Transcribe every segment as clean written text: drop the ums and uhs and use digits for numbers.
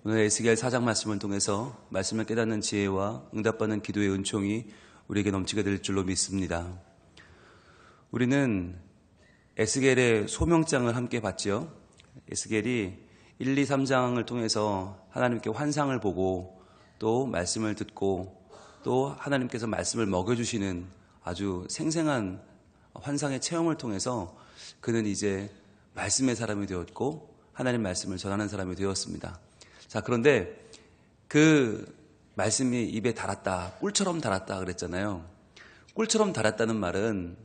오늘 에스겔 4장 말씀을 통해서 말씀을 깨닫는 지혜와 응답받는 기도의 은총이 우리에게 넘치게 될 줄로 믿습니다. 우리는 에스겔의 소명장을 함께 봤죠. 에스겔이 1, 2, 3장을 통해서 하나님께 환상을 보고 또 말씀을 듣고 또 하나님께서 말씀을 먹여주시는 아주 생생한 환상의 체험을 통해서 그는 이제 말씀의 사람이 되었고 하나님 말씀을 전하는 사람이 되었습니다. 자, 그런데 그 말씀이 입에 달았다, 꿀처럼 달았다 그랬잖아요. 꿀처럼 달았다는 말은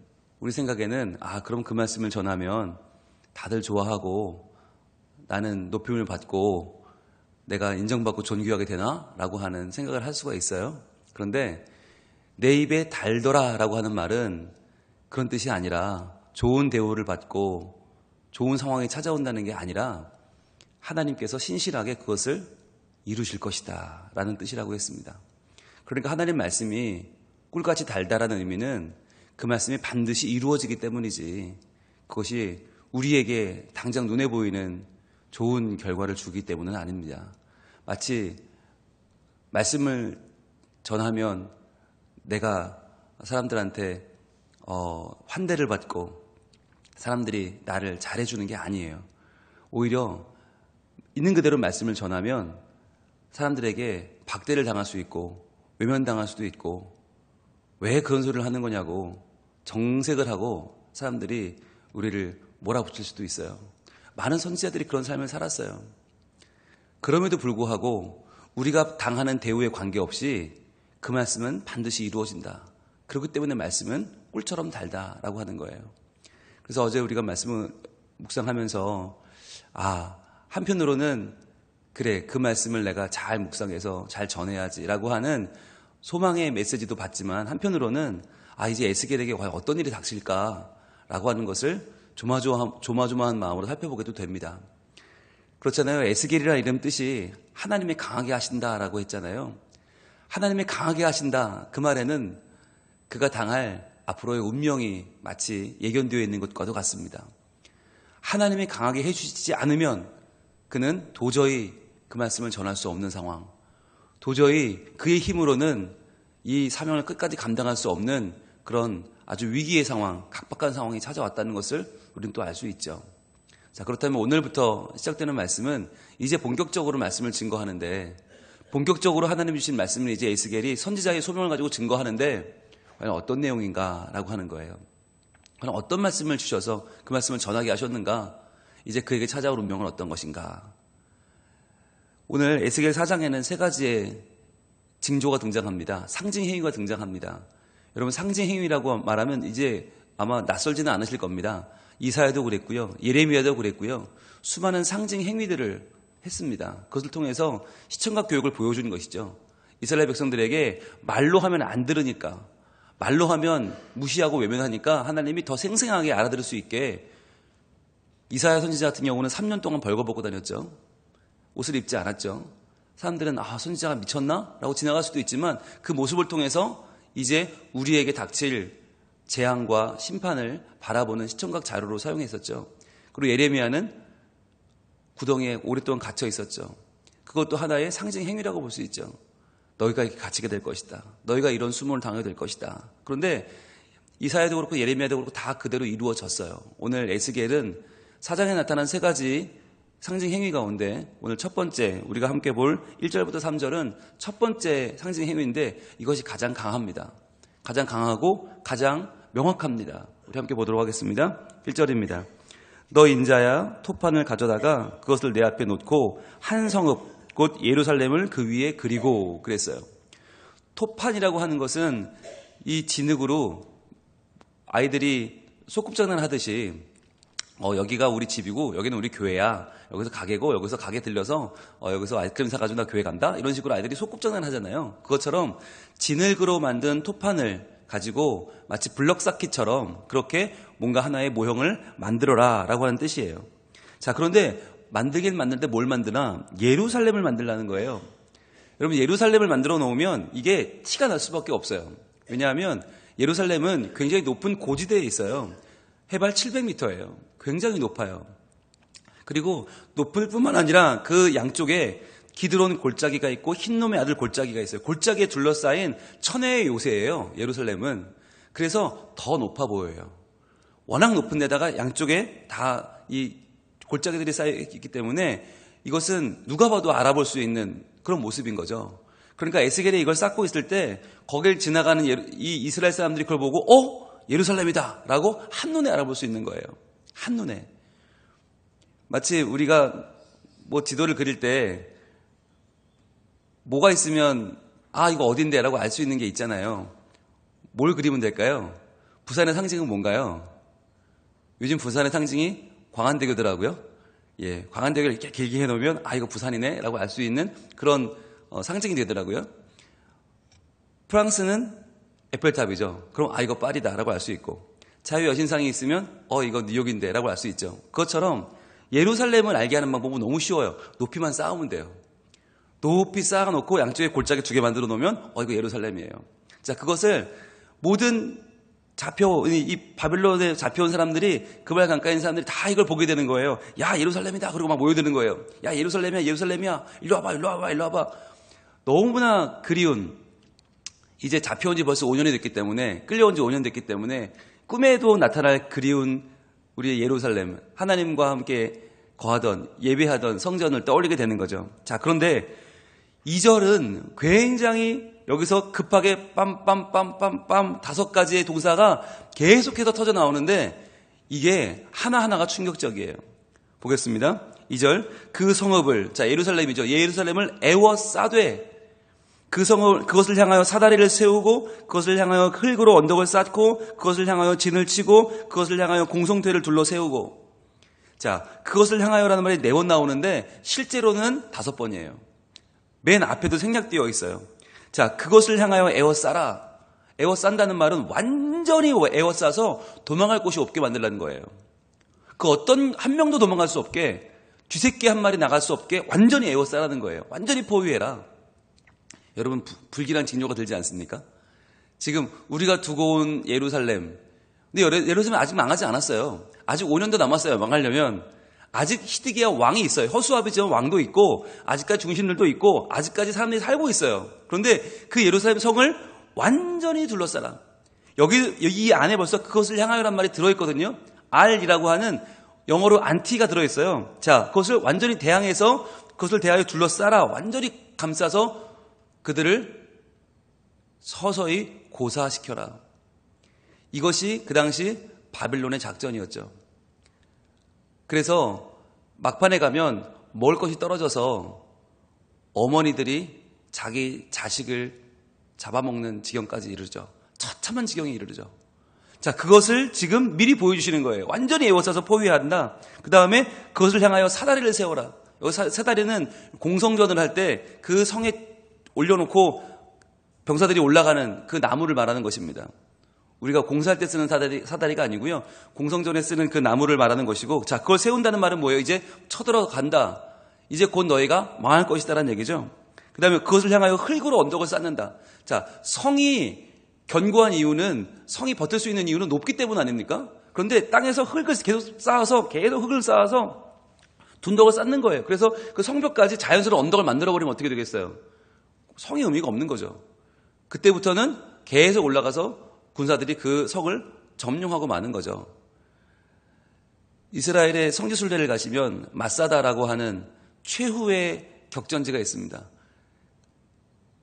우리 생각에는 그럼 그 말씀을 전하면 다들 좋아하고 나는 높임을 받고 내가 인정받고 존귀하게 되나? 라고 하는 생각을 할 수가 있어요. 그런데 내 입에 달더라 라고 하는 말은 그런 뜻이 아니라 좋은 대우를 받고 좋은 상황이 찾아온다는 게 아니라 하나님께서 신실하게 그것을 이루실 것이다 라는 뜻이라고 했습니다. 그러니까 하나님 말씀이 꿀같이 달다라는 의미는 그 말씀이 반드시 이루어지기 때문이지 그것이 우리에게 당장 눈에 보이는 좋은 결과를 주기 때문은 아닙니다. 마치 말씀을 전하면 내가 사람들한테 환대를 받고 사람들이 나를 잘해주는 게 아니에요. 오히려 있는 그대로 말씀을 전하면 사람들에게 박대를 당할 수 있고 외면당할 수도 있고 왜 그런 소리를 하는 거냐고 정색을 하고 사람들이 우리를 몰아붙일 수도 있어요. 많은 선지자들이 그런 삶을 살았어요. 그럼에도 불구하고 우리가 당하는 대우에 관계없이 그 말씀은 반드시 이루어진다. 그렇기 때문에 말씀은 꿀처럼 달다라고 하는 거예요. 그래서 어제 우리가 말씀을 묵상하면서 한편으로는 그래, 그 말씀을 내가 잘 묵상해서 잘 전해야지라고 하는 소망의 메시지도 받지만 한편으로는 이제 에스겔에게 과연 어떤 일이 닥칠까라고 하는 것을 조마조마한 마음으로 살펴보게도 됩니다. 그렇잖아요. 에스겔이라는 이름 뜻이 하나님이 강하게 하신다라고 했잖아요. 하나님이 강하게 하신다. 그 말에는 그가 당할 앞으로의 운명이 마치 예견되어 있는 것과도 같습니다. 하나님이 강하게 해주시지 않으면 그는 도저히 그 말씀을 전할 수 없는 상황, 도저히 그의 힘으로는 이 사명을 끝까지 감당할 수 없는 그런 아주 위기의 상황, 각박한 상황이 찾아왔다는 것을 우리는 또 알 수 있죠. 자, 그렇다면 오늘부터 시작되는 말씀은 이제 본격적으로 말씀을 증거하는데 본격적으로 하나님 주신 말씀을 이제 에스겔이 선지자의 소명을 가지고 증거하는데 과연 어떤 내용인가라고 하는 거예요. 과연 어떤 말씀을 주셔서 그 말씀을 전하게 하셨는가? 이제 그에게 찾아올 운명은 어떤 것인가? 오늘 에스겔 4장에는 세 가지의 징조가 등장합니다. 상징 행위가 등장합니다. 여러분, 상징 행위라고 말하면 이제 아마 낯설지는 않으실 겁니다. 이사야도 그랬고요. 예레미야도 그랬고요. 수많은 상징 행위들을 했습니다. 그것을 통해서 시청각 교육을 보여주는 것이죠. 이스라엘 백성들에게 말로 하면 안 들으니까, 말로 하면 무시하고 외면하니까 하나님이 더 생생하게 알아들을 수 있게 이사야 선지자 같은 경우는 3년 동안 벌거벗고 다녔죠. 옷을 입지 않았죠. 사람들은 선지자가 미쳤나? 라고 지나갈 수도 있지만 그 모습을 통해서 이제 우리에게 닥칠 재앙과 심판을 바라보는 시청각 자료로 사용했었죠. 그리고 예레미야는 구덩이에 오랫동안 갇혀 있었죠. 그것도 하나의 상징 행위라고 볼 수 있죠. 너희가 이렇게 갇히게 될 것이다. 너희가 이런 수모를 당하게 될 것이다. 그런데 이사야도 그렇고 예레미야도 그렇고 다 그대로 이루어졌어요. 오늘 에스겔은 사장에 나타난 세 가지 상징 행위 가운데 오늘 첫 번째 우리가 함께 볼 1절부터 3절은 첫 번째 상징 행위인데 이것이 가장 강합니다. 가장 강하고 가장 명확합니다. 우리 함께 보도록 하겠습니다. 1절입니다. 너 인자야 토판을 가져다가 그것을 내 앞에 놓고 한 성읍 곧 예루살렘을 그 위에 그리고 그랬어요. 토판이라고 하는 것은 이 진흙으로 아이들이 소꿉장난 하듯이 여기가 우리 집이고 여기는 우리 교회야. 여기서 가게고 여기서 가게 들려서 여기서 아이스크림 사가지고 나 교회 간다. 이런 식으로 아이들이 소꿉장난 하잖아요. 그것처럼 진흙으로 만든 토판을 가지고 마치 블럭 쌓기처럼 그렇게 뭔가 하나의 모형을 만들어라 라고 하는 뜻이에요. 자, 그런데 만들긴 만드는데 뭘 만드나? 예루살렘을 만들라는 거예요. 여러분, 예루살렘을 만들어 놓으면 이게 티가 날 수밖에 없어요. 왜냐하면 예루살렘은 굉장히 높은 고지대에 있어요. 해발 700m예요. 굉장히 높아요. 그리고 높을 뿐만 아니라 그 양쪽에 기드론 골짜기가 있고 흰놈의 아들 골짜기가 있어요. 골짜기에 둘러싸인 천혜의 요새예요. 예루살렘은. 그래서 더 높아 보여요. 워낙 높은 데다가 양쪽에 다 이 골짜기들이 쌓여 있기 때문에 이것은 누가 봐도 알아볼 수 있는 그런 모습인 거죠. 그러니까 에스겔이 이걸 쌓고 있을 때 거길 지나가는 이 이스라엘 사람들이 그걸 보고 예루살렘이다 라고 한눈에 알아볼 수 있는 거예요. 한눈에. 마치 우리가 뭐 지도를 그릴 때 뭐가 있으면 이거 어딘데 라고 알 수 있는 게 있잖아요. 뭘 그리면 될까요? 부산의 상징은 뭔가요? 요즘 부산의 상징이 광안대교더라고요. 예, 광안대교를 이렇게 길게 해놓으면 이거 부산이네 라고 알 수 있는 그런 상징이 되더라고요. 프랑스는 에펠탑이죠. 그럼 이거 파리다 라고 알 수 있고, 자유여신상이 있으면 이거 뉴욕인데 라고 알 수 있죠. 그것처럼 예루살렘을 알게 하는 방법은 너무 쉬워요. 높이만 쌓으면 돼요. 높이 쌓아놓고 양쪽에 골짜기 2개 만들어 놓으면 이거 예루살렘이에요. 자, 그것을 모든 이 바빌론에 잡혀온 사람들이, 그발 강가에 있는 사람들이 다 이걸 보게 되는 거예요. 야, 예루살렘이다. 그러고 막 모여드는 거예요. 야, 예루살렘이야, 예루살렘이야. 일로 와봐, 일로 와봐, 일로 와봐. 너무나 그리운, 이제 잡혀온 지 벌써 5년이 됐기 때문에, 끌려온 지 5년 됐기 때문에 꿈에도 나타날 그리운 우리의 예루살렘, 하나님과 함께 거하던, 예배하던 성전을 떠올리게 되는 거죠. 자, 그런데 2절은 굉장히 여기서 급하게 빰빰빰빰빰 5가지의 동사가 계속해서 터져 나오는데 이게 하나하나가 충격적이에요. 보겠습니다. 2절, 그 성읍을, 자, 예루살렘이죠. 예루살렘을 애워싸되, 그것을 향하여 사다리를 세우고, 그것을 향하여 흙으로 언덕을 쌓고, 그것을 향하여 진을 치고, 그것을 향하여 공성퇴를 둘러 세우고. 자, 그것을 향하여라는 말이 4번 나오는데 실제로는 5번이에요. 맨 앞에도 생략되어 있어요. 자, 그것을 향하여 에워싸라. 에워싼다는 말은 완전히 에워싸서 도망갈 곳이 없게 만들라는 거예요. 그 어떤 한 명도 도망갈 수 없게, 쥐새끼 한 마리 나갈 수 없게 완전히 에워싸라는 거예요. 완전히 포위해라. 여러분, 불길한 징조가 들지 않습니까? 지금 우리가 두고 온 예루살렘, 근데 예루살렘은 아직 망하지 않았어요. 아직 5년도 남았어요. 망하려면. 아직 히드기야 왕이 있어요. 허수아비지만 왕도 있고, 아직까지 중심들도 있고, 아직까지 사람들이 살고 있어요. 그런데 그 예루살렘 성을 완전히 둘러싸라. 이 안에 벌써 그것을 향하여란 말이 들어있거든요. R이라고 하는 영어로 안티가 들어있어요. 자, 그것을 완전히 대항해서 그것을 대하여 둘러싸라. 완전히 감싸서 그들을 서서히 고사시켜라. 이것이 그 당시 바빌론의 작전이었죠. 그래서 막판에 가면 먹을 것이 떨어져서 어머니들이 자기 자식을 잡아먹는 지경까지 이르죠. 처참한 지경에 이르죠. 자, 그것을 지금 미리 보여주시는 거예요. 완전히 에워싸서 포위한다. 그 다음에 그것을 향하여 사다리를 세워라. 여기 사다리는 공성전을 할 때 그 성에 올려놓고 병사들이 올라가는 그 나무를 말하는 것입니다. 우리가 공사할 때 쓰는 사다리가 아니고요. 공성전에 쓰는 그 나무를 말하는 것이고, 자, 그걸 세운다는 말은 뭐예요? 이제 쳐들어간다. 이제 곧 너희가 망할 것이다라는 얘기죠. 그 다음에 그것을 향하여 흙으로 언덕을 쌓는다. 자, 성이 견고한 이유는, 성이 버틸 수 있는 이유는 높기 때문 아닙니까? 그런데 땅에서 흙을 계속 흙을 쌓아서 둔덕을 쌓는 거예요. 그래서 그 성벽까지 자연스러운 언덕을 만들어버리면 어떻게 되겠어요? 성의 의미가 없는 거죠. 그때부터는 계속 올라가서 군사들이 그 성을 점령하고 마는 거죠. 이스라엘의 성지순례를 가시면 마사다라고 하는 최후의 격전지가 있습니다.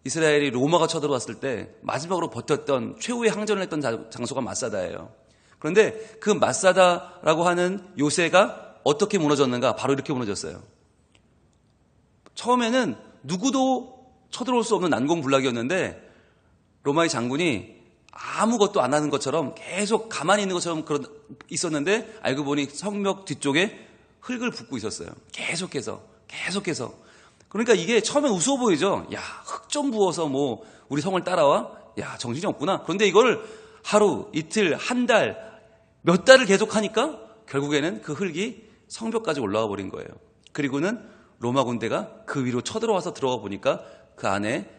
이스라엘이 로마가 쳐들어왔을 때 마지막으로 버텼던 최후의 항전을 했던 장소가 마사다예요. 그런데 그 마사다라고 하는 요새가 어떻게 무너졌는가? 바로 이렇게 무너졌어요. 처음에는 누구도 쳐들어올 수 없는 난공불락이었는데 로마의 장군이 아무것도 안 하는 것처럼 계속 가만히 있는 것처럼 있었는데 알고 보니 성벽 뒤쪽에 흙을 붓고 있었어요. 계속해서. 그러니까 이게 처음엔 우스워 보이죠. 야, 흙 좀 부어서 뭐 우리 성을 따라와? 야, 정신이 없구나. 그런데 이걸 하루, 이틀, 한 달, 몇 달을 계속 하니까 결국에는 그 흙이 성벽까지 올라와 버린 거예요. 그리고는 로마 군대가 그 위로 쳐들어와서 들어가 보니까 그 안에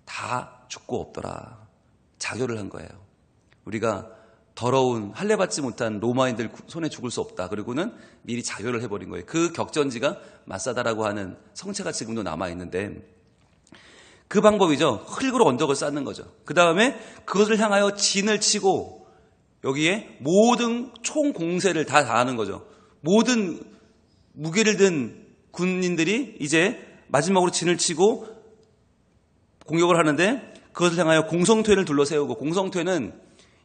다 죽고 없더라. 자교를 한 거예요. 우리가 더러운 할례 받지 못한 로마인들 손에 죽을 수 없다. 그리고는 미리 자결을 해버린 거예요. 그 격전지가 마사다라고 하는 성체가 지금도 남아있는데 그 방법이죠. 흙으로 언덕을 쌓는 거죠. 그 다음에 그것을 향하여 진을 치고 여기에 모든 총 공세를 다 다하는 거죠. 모든 무게를 든 군인들이 이제 마지막으로 진을 치고 공격을 하는데 그것을 향하여 공성퇴를 둘러세우고, 공성퇴는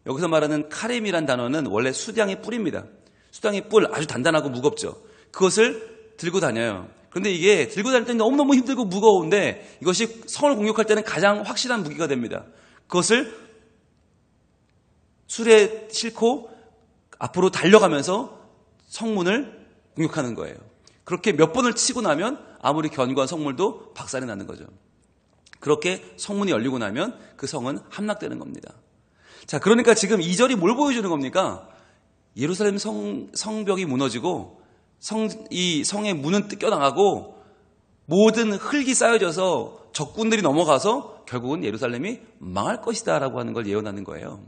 여기서 말하는 카렘이란 단어는 원래 수량의 뿔입니다. 수량의 뿔, 아주 단단하고 무겁죠. 그것을 들고 다녀요. 그런데 이게 들고 다닐 때는 너무너무 힘들고 무거운데 이것이 성을 공격할 때는 가장 확실한 무기가 됩니다. 그것을 술에 싣고 앞으로 달려가면서 성문을 공격하는 거예요. 그렇게 몇 번을 치고 나면 아무리 견고한 성물도 박살이 나는 거죠. 그렇게 성문이 열리고 나면 그 성은 함락되는 겁니다. 자, 그러니까 지금 2절이 뭘 보여주는 겁니까? 예루살렘 성벽이 무너지고 이 성의 문은 뜯겨나가고 모든 흙이 쌓여져서 적군들이 넘어가서 결국은 예루살렘이 망할 것이다 라고 하는 걸 예언하는 거예요.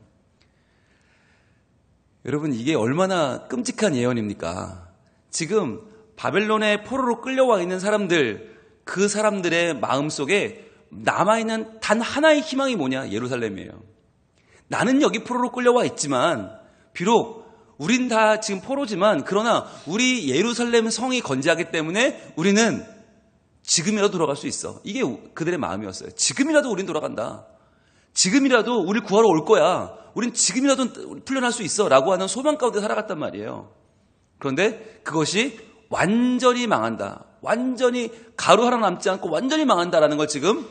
여러분, 이게 얼마나 끔찍한 예언입니까? 지금 바벨론의 포로로 끌려와 있는 사람들, 그 사람들의 마음속에 남아있는 단 하나의 희망이 뭐냐? 예루살렘이에요. 나는 여기 포로로 끌려와 있지만, 비록 우린 다 지금 포로지만, 그러나 우리 예루살렘 성이 건재하기 때문에 우리는 지금이라도 돌아갈 수 있어. 이게 그들의 마음이었어요. 지금이라도 우린 돌아간다. 지금이라도 우리 구하러 올 거야. 우린 지금이라도 풀려날 수 있어. 라고 하는 소망 가운데 살아갔단 말이에요. 그런데 그것이 완전히 망한다. 완전히 가루 하나 남지 않고 완전히 망한다라는 걸 지금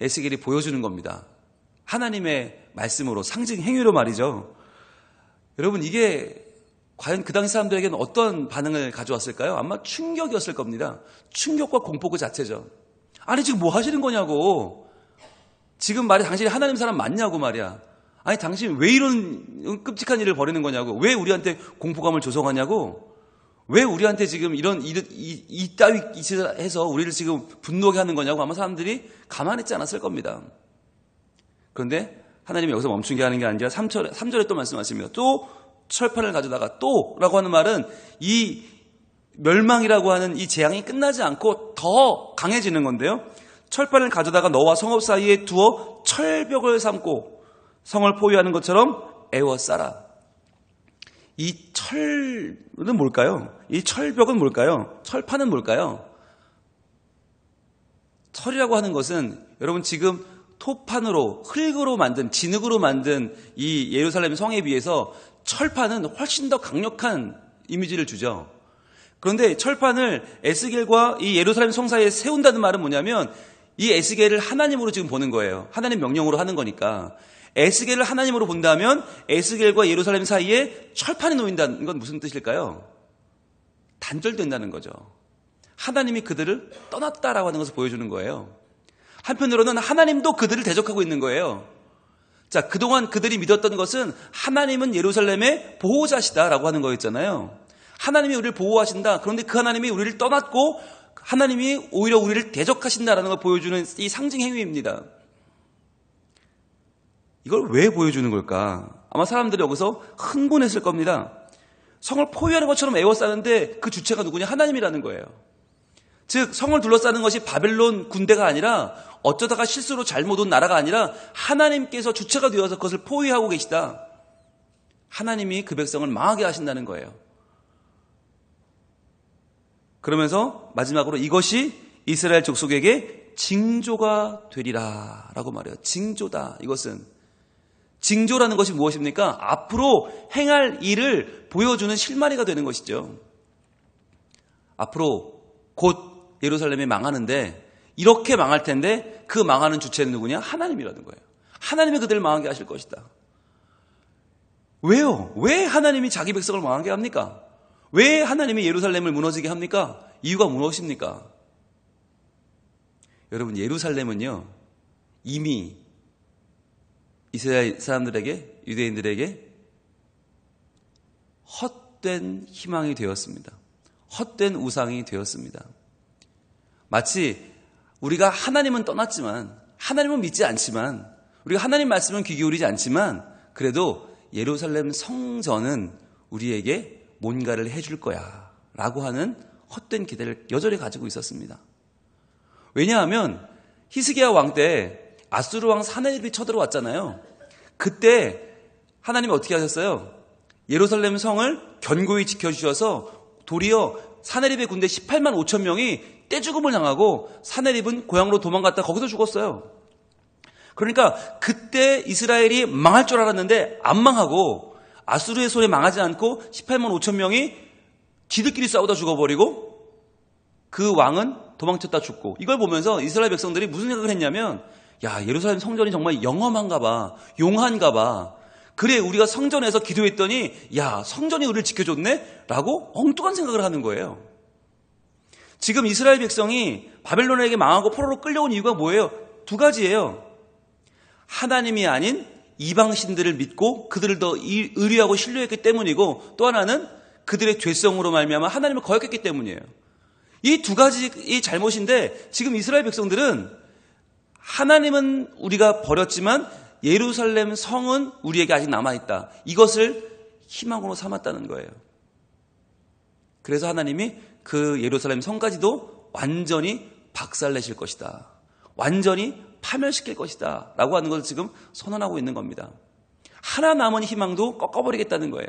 에스겔이 보여주는 겁니다. 하나님의 말씀으로, 상징 행위로 말이죠. 여러분, 이게 과연 그 당시 사람들에게는 어떤 반응을 가져왔을까요? 아마 충격이었을 겁니다. 충격과 공포 그 자체죠. 아니, 지금 뭐 하시는 거냐고. 지금 말이 당신이 하나님 사람 맞냐고 말이야. 아니, 당신 왜 이런 끔찍한 일을 벌이는 거냐고. 왜 우리한테 공포감을 조성하냐고. 왜 우리한테 지금 이따위 짓을 해서 우리를 지금 분노하게 하는 거냐고 아마 사람들이 가만히 있지 않았을 겁니다. 그런데 하나님이 여기서 멈춘 게 하는 게 아니라 3절에 또 말씀하십니다. 또 철판을 가져다가, 또 라고 하는 말은 이 멸망이라고 하는 이 재앙이 끝나지 않고 더 강해지는 건데요. 철판을 가져다가 너와 성읍 사이에 두어 철벽을 삼고 성을 포위하는 것처럼 에워싸라. 이 철은 뭘까요? 이 철벽은 뭘까요? 철판은 뭘까요? 철이라고 하는 것은 여러분 지금 토판으로, 흙으로 만든, 진흙으로 만든 이 예루살렘 성에 비해서 철판은 훨씬 더 강력한 이미지를 주죠. 그런데 철판을 에스겔과 이 예루살렘 성 사이에 세운다는 말은 뭐냐면 이 에스겔을 하나님으로 지금 보는 거예요. 하나님 명령으로 하는 거니까. 에스겔을 하나님으로 본다면 에스겔과 예루살렘 사이에 철판이 놓인다는 건 무슨 뜻일까요? 단절된다는 거죠. 하나님이 그들을 떠났다라고 하는 것을 보여주는 거예요. 한편으로는 하나님도 그들을 대적하고 있는 거예요. 자, 그동안 그들이 믿었던 것은 하나님은 예루살렘의 보호자시다라고 하는 거였잖아요. 하나님이 우리를 보호하신다. 그런데 그 하나님이 우리를 떠났고 하나님이 오히려 우리를 대적하신다라는 걸 보여주는 이 상징 행위입니다. 이걸 왜 보여주는 걸까? 아마 사람들이 여기서 흥분했을 겁니다. 성을 포위하는 것처럼 에워싸는데 그 주체가 누구냐? 하나님이라는 거예요. 즉 성을 둘러싸는 것이 바벨론 군대가 아니라 어쩌다가 실수로 잘못 온 나라가 아니라 하나님께서 주체가 되어서 그것을 포위하고 계시다. 하나님이 그 백성을 망하게 하신다는 거예요. 그러면서 마지막으로 이것이 이스라엘 족속에게 징조가 되리라 라고 말해요. 징조다. 이것은 징조라는 것이 무엇입니까? 앞으로 행할 일을 보여주는 실마리가 되는 것이죠. 앞으로 곧 예루살렘이 망하는데 이렇게 망할 텐데 그 망하는 주체는 누구냐? 하나님이라는 거예요. 하나님이 그들을 망하게 하실 것이다. 왜요? 왜 하나님이 자기 백성을 망하게 합니까? 왜 하나님이 예루살렘을 무너지게 합니까? 이유가 무엇입니까? 여러분, 예루살렘은요 이미 이스라엘 사람들에게, 유대인들에게 헛된 희망이 되었습니다. 헛된 우상이 되었습니다. 마치 우리가 하나님은 떠났지만, 하나님은 믿지 않지만, 우리가 하나님 말씀은 귀 기울이지 않지만, 그래도 예루살렘 성전은 우리에게 뭔가를 해줄 거야 라고 하는 헛된 기대를 여전히 가지고 있었습니다. 왜냐하면 히스기야 왕 때 아수르 왕 사네립이 쳐들어왔잖아요. 그때 하나님이 어떻게 하셨어요? 예루살렘 성을 견고히 지켜주셔서 도리어 사네립의 군대 18만 5천 명이 떼죽음을 당하고 사네립은 고향으로 도망갔다 거기서 죽었어요. 그러니까 그때 이스라엘이 망할 줄 알았는데 안 망하고 아수르의 손에 망하지 않고 18만 5천 명이 지들끼리 싸우다 죽어버리고 그 왕은 도망쳤다 죽고, 이걸 보면서 이스라엘 백성들이 무슨 생각을 했냐면, 야, 예루살렘 성전이 정말 영험한가 봐, 용한가 봐. 그래, 우리가 성전에서 기도했더니 야, 성전이 우리를 지켜줬네? 라고 엉뚱한 생각을 하는 거예요. 지금 이스라엘 백성이 바벨론에게 망하고 포로로 끌려온 이유가 뭐예요? 두 가지예요. 하나님이 아닌 이방신들을 믿고 그들을 더 의뢰하고 신뢰했기 때문이고, 또 하나는 그들의 죄성으로 말미암아 하나님을 거역했기 때문이에요. 이 두 가지 잘못인데 지금 이스라엘 백성들은 하나님은 우리가 버렸지만 예루살렘 성은 우리에게 아직 남아있다, 이것을 희망으로 삼았다는 거예요. 그래서 하나님이 그 예루살렘 성까지도 완전히 박살내실 것이다, 완전히 파멸시킬 것이다 라고 하는 것을 지금 선언하고 있는 겁니다. 하나 남은 희망도 꺾어버리겠다는 거예요.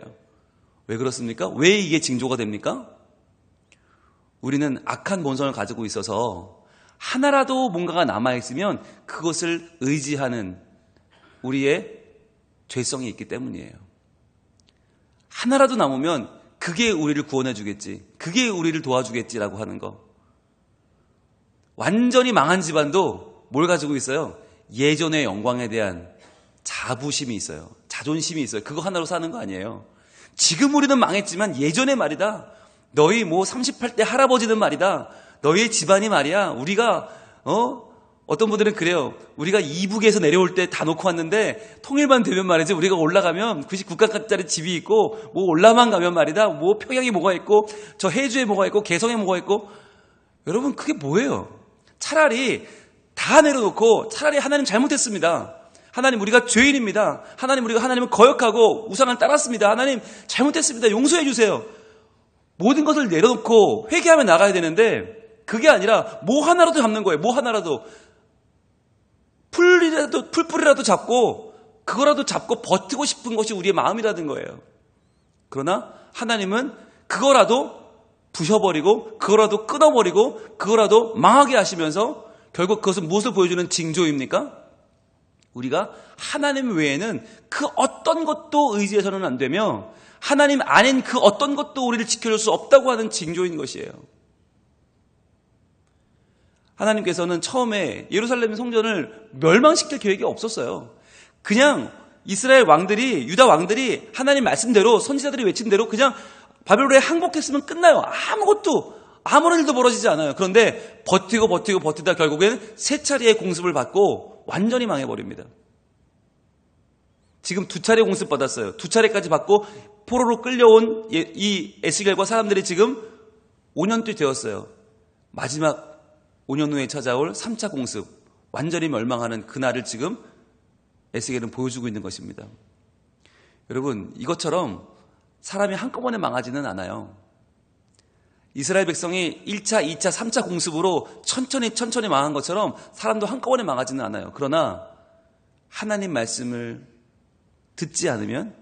왜 그렇습니까? 왜 이게 징조가 됩니까? 우리는 악한 본성을 가지고 있어서 하나라도 뭔가가 남아있으면 그것을 의지하는 우리의 죄성이 있기 때문이에요. 하나라도 남으면 그게 우리를 구원해 주겠지, 그게 우리를 도와주겠지라고 하는 거. 완전히 망한 집안도 뭘 가지고 있어요? 예전의 영광에 대한 자부심이 있어요. 자존심이 있어요. 그거 하나로 사는 거 아니에요. 지금 우리는 망했지만 예전에 말이다, 너희 38대 할아버지는 말이다, 너희의 집안이 말이야, 우리가 어떤 분들은 그래요. 우리가 이북에서 내려올 때 다 놓고 왔는데 통일만 되면 말이지, 우리가 올라가면 99칸짜리 집이 있고, 뭐 올라만 가면 말이다, 뭐 평양에 뭐가 있고, 저 해주에 뭐가 있고, 개성에 뭐가 있고. 여러분, 그게 뭐예요? 차라리 다 내려놓고 차라리 하나님 잘못했습니다, 하나님 우리가 죄인입니다, 하나님 우리가 하나님을 거역하고 우상을 따랐습니다, 하나님 잘못했습니다, 용서해 주세요, 모든 것을 내려놓고 회개하며 나가야 되는데, 그게 아니라 뭐 하나라도 잡는 거예요. 뭐 하나라도. 풀뿌리라도 잡고 그거라도 잡고 버티고 싶은 것이 우리의 마음이라는 거예요. 그러나 하나님은 그거라도 부셔버리고 그거라도 끊어버리고 그거라도 망하게 하시면서 결국 그것은 무엇을 보여주는 징조입니까? 우리가 하나님 외에는 그 어떤 것도 의지해서는 안 되며 하나님 아닌 그 어떤 것도 우리를 지켜줄 수 없다고 하는 징조인 것이에요. 하나님께서는 처음에 예루살렘 성전을 멸망시킬 계획이 없었어요. 그냥 이스라엘 왕들이, 유다 왕들이 하나님 말씀대로, 선지자들이 외친 대로 그냥 바벨론에 항복했으면 끝나요. 아무것도, 아무런 일도 벌어지지 않아요. 그런데 버티다 결국에는 세 차례의 공습을 받고 완전히 망해버립니다. 지금 두 차례 공습 받았어요. 두 차례까지 받고 포로로 끌려온 이 에스겔과 사람들이 지금 5년째 되었어요. 마지막 5년 후에 찾아올 3차 공습, 완전히 멸망하는 그날을 지금 에스겔은 보여주고 있는 것입니다. 여러분, 이것처럼 사람이 한꺼번에 망하지는 않아요. 이스라엘 백성이 1차, 2차, 3차 공습으로 천천히 망한 것처럼 사람도 한꺼번에 망하지는 않아요. 그러나 하나님 말씀을 듣지 않으면,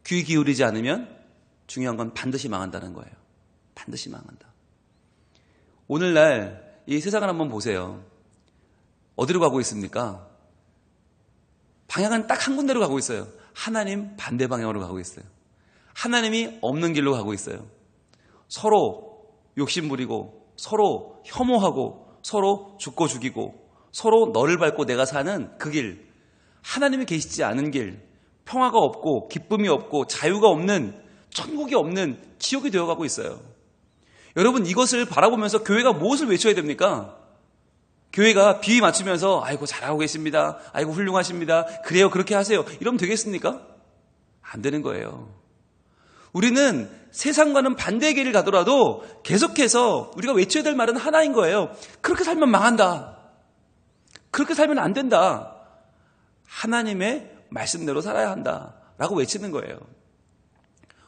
귀 기울이지 않으면 중요한 건 반드시 망한다는 거예요. 반드시 망한다. 오늘날 이 세상을 한번 보세요. 어디로 가고 있습니까? 방향은 딱 한 군데로 가고 있어요. 하나님 반대 방향으로 가고 있어요. 하나님이 없는 길로 가고 있어요. 서로 욕심부리고, 서로 혐오하고, 서로 죽고 죽이고, 서로 너를 밟고 내가 사는 그 길, 하나님이 계시지 않은 길, 평화가 없고 기쁨이 없고 자유가 없는, 천국이 없는 지옥이 되어가고 있어요. 여러분, 이것을 바라보면서 교회가 무엇을 외쳐야 됩니까? 교회가 비위 맞추면서 아이고 잘하고 계십니다, 아이고 훌륭하십니다, 그래요 그렇게 하세요, 이러면 되겠습니까? 안 되는 거예요. 우리는 세상과는 반대의 길을 가더라도 계속해서 우리가 외쳐야 될 말은 하나인 거예요. 그렇게 살면 망한다, 그렇게 살면 안 된다, 하나님의 말씀대로 살아야 한다 라고 외치는 거예요.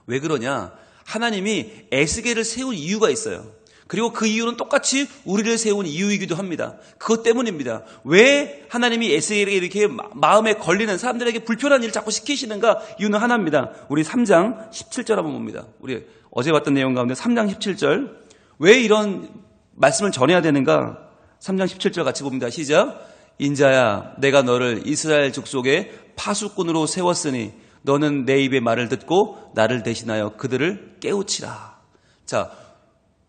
왜 그러냐? 하나님이 에스겔을 세운 이유가 있어요. 그리고 그 이유는 똑같이 우리를 세운 이유이기도 합니다. 그것 때문입니다. 왜 하나님이 에스겔에게 이렇게 마음에 걸리는, 사람들에게 불편한 일을 자꾸 시키시는가? 이유는 하나입니다. 우리 3장 17절 한번 봅니다. 우리 어제 봤던 내용 가운데 3장 17절. 왜 이런 말씀을 전해야 되는가? 3장 17절 같이 봅니다. 시작. 인자야, 내가 너를 이스라엘 족속의 파수꾼으로 세웠으니 너는 내 입의 말을 듣고 나를 대신하여 그들을 깨우치라. 자,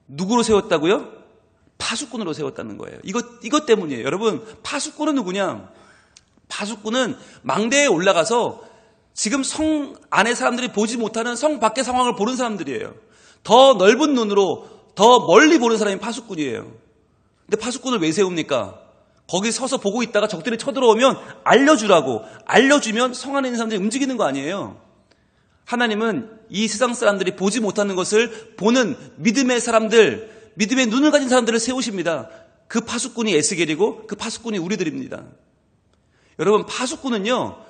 누구로 세웠다고요? 파수꾼으로 세웠다는 거예요. 이것 때문이에요. 여러분, 파수꾼은 누구냐? 파수꾼은 망대에 올라가서 지금 성 안에 사람들이 보지 못하는 성 밖의 상황을 보는 사람들이에요. 더 넓은 눈으로 더 멀리 보는 사람이 파수꾼이에요. 근데 파수꾼을 왜 세웁니까? 거기 서서 보고 있다가 적들이 쳐들어오면 알려주라고. 알려주면 성 안에 있는 사람들이 움직이는 거 아니에요. 하나님은 이 세상 사람들이 보지 못하는 것을 보는 믿음의 사람들, 믿음의 눈을 가진 사람들을 세우십니다. 그 파수꾼이 에스겔이고 그 파수꾼이 우리들입니다. 여러분, 파수꾼은요,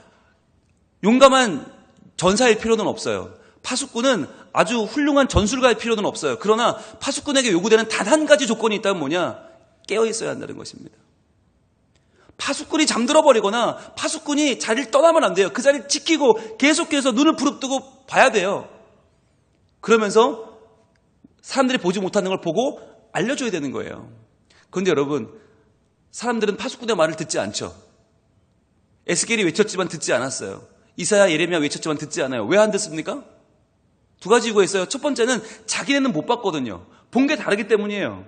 용감한 전사일 필요는 없어요. 파수꾼은 아주 훌륭한 전술가일 필요는 없어요. 그러나 파수꾼에게 요구되는 단 한 가지 조건이 있다면 뭐냐? 깨어 있어야 한다는 것입니다. 파수꾼이 잠들어 버리거나 파수꾼이 자리를 떠나면 안 돼요. 그 자리를 지키고 계속해서 눈을 부릅뜨고 봐야 돼요. 그러면서 사람들이 보지 못하는 걸 보고 알려줘야 되는 거예요. 그런데 여러분, 사람들은 파수꾼의 말을 듣지 않죠. 에스겔이 외쳤지만 듣지 않았어요. 이사야, 예레미야 외쳤지만 듣지 않아요. 왜 안 듣습니까? 두 가지 이유가 있어요. 첫 번째는 자기네는 못 봤거든요. 본 게 다르기 때문이에요.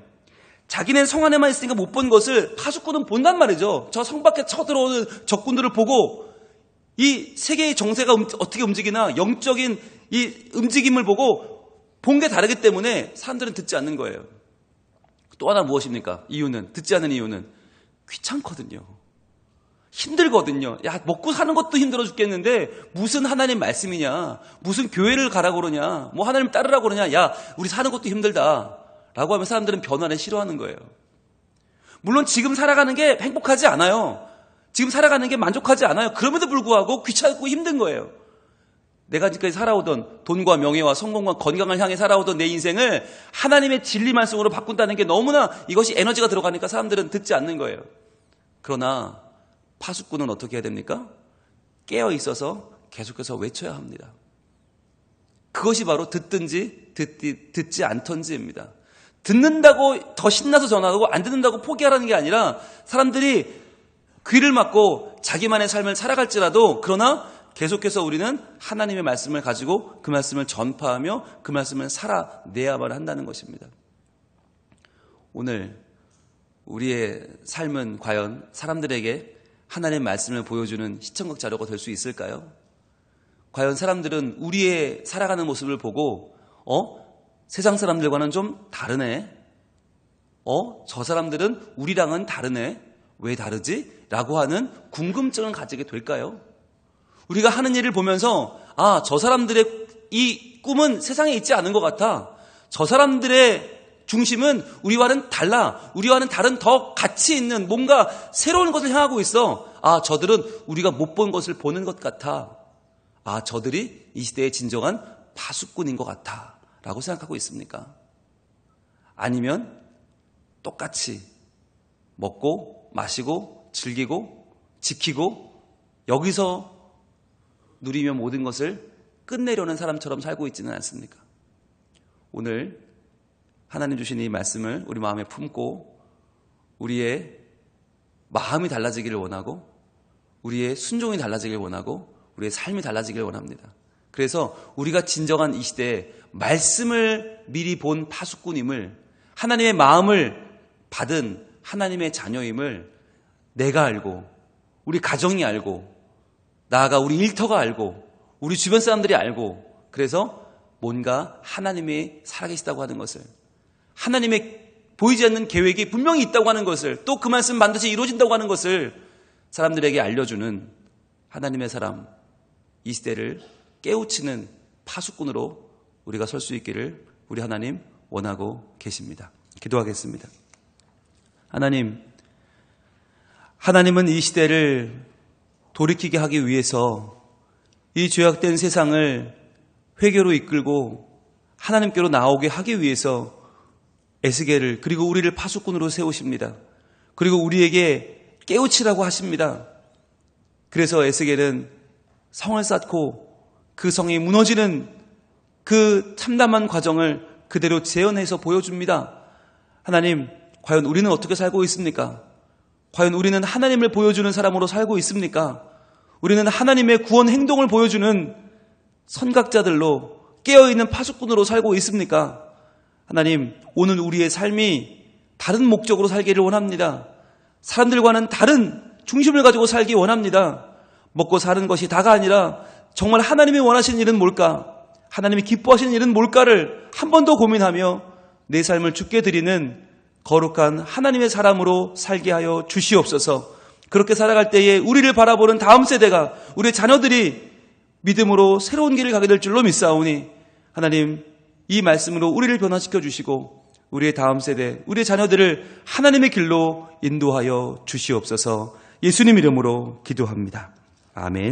자기는 성 안에만 있으니까 못 본 것을 파수꾼은 본단 말이죠. 저 성 밖에 쳐들어오는 적군들을 보고 이 세계의 정세가 어떻게 움직이나 영적인 이 움직임을 보고 본 게 다르기 때문에 사람들은 듣지 않는 거예요. 또 하나 무엇입니까? 이유는, 듣지 않는 이유는 귀찮거든요. 힘들거든요. 야, 먹고 사는 것도 힘들어 죽겠는데 무슨 하나님 말씀이냐, 무슨 교회를 가라고 그러냐, 뭐 하나님 따르라고 그러냐, 야, 우리 사는 것도 힘들다 라고 하면 사람들은 변화를 싫어하는 거예요. 물론 지금 살아가는 게 행복하지 않아요. 지금 살아가는 게 만족하지 않아요. 그럼에도 불구하고 귀찮고 힘든 거예요. 내가 지금까지 살아오던 돈과 명예와 성공과 건강을 향해 살아오던 내 인생을 하나님의 진리 말씀으로 바꾼다는 게 너무나 이것이 에너지가 들어가니까 사람들은 듣지 않는 거예요. 그러나 파수꾼은 어떻게 해야 됩니까? 깨어 있어서 계속해서 외쳐야 합니다. 그것이 바로 듣든지 듣지 않던지입니다. 듣는다고 더 신나서 전하고 안 듣는다고 포기하라는 게 아니라 사람들이 귀를 막고 자기만의 삶을 살아갈지라도 그러나 계속해서 우리는 하나님의 말씀을 가지고 그 말씀을 전파하며 그 말씀을 살아내야만 한다는 것입니다. 오늘 우리의 삶은 과연 사람들에게 하나님의 말씀을 보여주는 시청각 자료가 될 수 있을까요? 과연 사람들은 우리의 살아가는 모습을 보고 세상 사람들과는 좀 다르네. 저 사람들은 우리랑은 다르네. 왜 다르지? 라고 하는 궁금증을 가지게 될까요? 우리가 하는 일을 보면서 저 사람들의 이 꿈은 세상에 있지 않은 것 같아. 저 사람들의 중심은 우리와는 달라. 우리와는 다른 더 가치 있는 뭔가 새로운 것을 향하고 있어. 저들은 우리가 못 본 것을 보는 것 같아. 저들이 이 시대의 진정한 파수꾼인 것 같아. 라고 생각하고 있습니까? 아니면 똑같이 먹고 마시고 즐기고 지키고 여기서 누리며 모든 것을 끝내려는 사람처럼 살고 있지는 않습니까? 오늘 하나님 주신 이 말씀을 우리 마음에 품고 우리의 마음이 달라지기를 원하고 우리의 순종이 달라지기를 원하고 우리의 삶이 달라지기를 원합니다. 그래서 우리가 진정한 이 시대에 말씀을 미리 본 파수꾼임을, 하나님의 마음을 받은 하나님의 자녀임을 내가 알고 우리 가정이 알고 나아가 우리 일터가 알고 우리 주변 사람들이 알고 그래서 뭔가 하나님이 살아계시다고 하는 것을, 하나님의 보이지 않는 계획이 분명히 있다고 하는 것을, 또 그 말씀 반드시 이루어진다고 하는 것을 사람들에게 알려주는 하나님의 사람, 이 시대를 깨우치는 파수꾼으로 우리가 설 수 있기를 우리 하나님 원하고 계십니다. 기도하겠습니다. 하나님은 이 시대를 돌이키게 하기 위해서 이 죄악된 세상을 회개로 이끌고 하나님께로 나오게 하기 위해서 에스겔을 그리고 우리를 파수꾼으로 세우십니다. 그리고 우리에게 깨우치라고 하십니다. 그래서 에스겔은 성을 쌓고 그 성이 무너지는 그 참담한 과정을 그대로 재현해서 보여줍니다. 하나님, 과연 우리는 어떻게 살고 있습니까? 과연 우리는 하나님을 보여주는 사람으로 살고 있습니까? 우리는 하나님의 구원 행동을 보여주는 선각자들로 깨어있는 파수꾼으로 살고 있습니까? 하나님, 오늘 우리의 삶이 다른 목적으로 살기를 원합니다. 사람들과는 다른 중심을 가지고 살기 원합니다. 먹고 사는 것이 다가 아니라 정말 하나님이 원하시는 일은 뭘까? 하나님이 기뻐하시는 일은 뭘까를 한 번 더 고민하며 내 삶을 주께 드리는 거룩한 하나님의 사람으로 살게 하여 주시옵소서. 그렇게 살아갈 때에 우리를 바라보는 다음 세대가, 우리의 자녀들이 믿음으로 새로운 길을 가게 될 줄로 믿사오니 하나님, 이 말씀으로 우리를 변화시켜 주시고 우리의 다음 세대, 우리의 자녀들을 하나님의 길로 인도하여 주시옵소서. 예수님 이름으로 기도합니다. 아멘.